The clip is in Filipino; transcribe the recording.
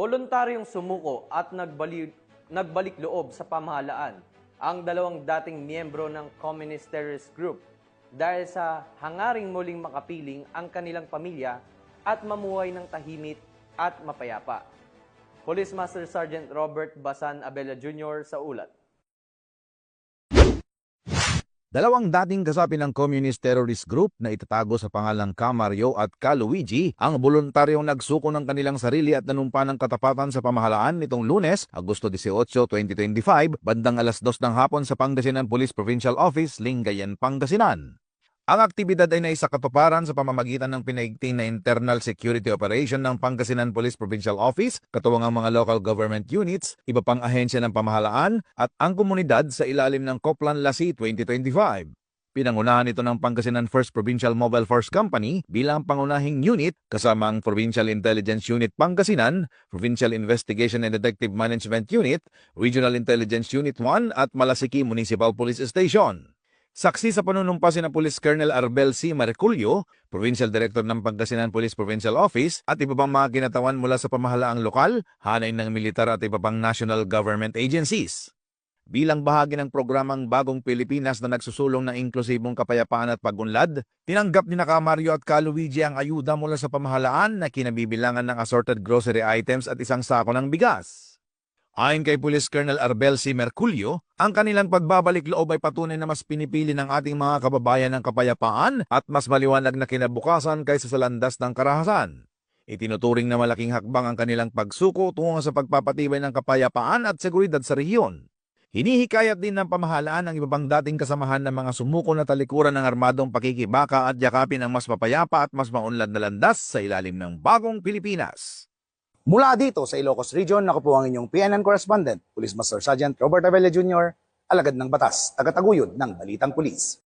Voluntaryong sumuko at nagbalik loob sa pamahalaan ang dalawang dating miyembro ng Communist Terrorist Group dahil sa hangaring muling makapiling ang kanilang pamilya at mamuhay ng tahimik at mapayapa. Police Master Sergeant Robert Basan Abella Jr. sa ulat. Dalawang dating kasapi ng Communist Terrorist Group na itatago sa pangalang Camario at Caluigi ang voluntaryong nagsuko ng kanilang sarili at nanumpa ng katapatan sa pamahalaan nitong Lunes, Agosto 18, 2025, bandang alas 2 ng hapon sa Pangasinan Police Provincial Office, Lingayen, Pangasinan. Ang aktibidad ay naisakatuparan sa pamamagitan ng pinaigting na internal security operation ng Pangasinan Police Provincial Office, katuwang ang mga local government units, iba pang ahensya ng pamahalaan at ang komunidad sa ilalim ng Coplan Lasi 2025. Pinangunahan ito ng Pangasinan First Provincial Mobile Force Company bilang pangunahing unit kasama ang Provincial Intelligence Unit Pangasinan, Provincial Investigation and Detective Management Unit, Regional Intelligence Unit 1 at Malasiki Municipal Police Station. Saksi sa panunumpa sina Police Colonel Arbel C. Marculio, Provincial Director ng Pangasinan Police Provincial Office at iba pang mga kinatawan mula sa pamahalaang lokal, hanay ng militar at iba pang national government agencies. Bilang bahagi ng programang Bagong Pilipinas na nagsusulong ng inklusibong kapayapaan at pagunlad, tinanggap ni Camario at Caluigi ang ayuda mula sa pamahalaan na kinabibilangan ng assorted grocery items at isang sako ng bigas. Ayon kay Police Colonel Arbel C. Merculio, ang kanilang pagbabalik loob ay patunay na mas pinipili ng ating mga kababayan ng kapayapaan at mas maliwanag na kinabukasan kaysa sa landas ng karahasan. Itinuturing na malaking hakbang ang kanilang pagsuko tungo sa pagpapatibay ng kapayapaan at seguridad sa rehiyon. Hinihikayat din ng pamahalaan ang iba pang dating kasamahan ng mga sumuko na talikuran ng armadong pakikibaka at yakapin ang mas mapayapa at mas maunlad na landas sa ilalim ng Bagong Pilipinas. Mula dito sa Ilocos Region, ako po ang inyong PNN Correspondent, Police Master Sergeant Robert Abella Jr., alagad ng batas, tagataguyod ng Balitang Pulis.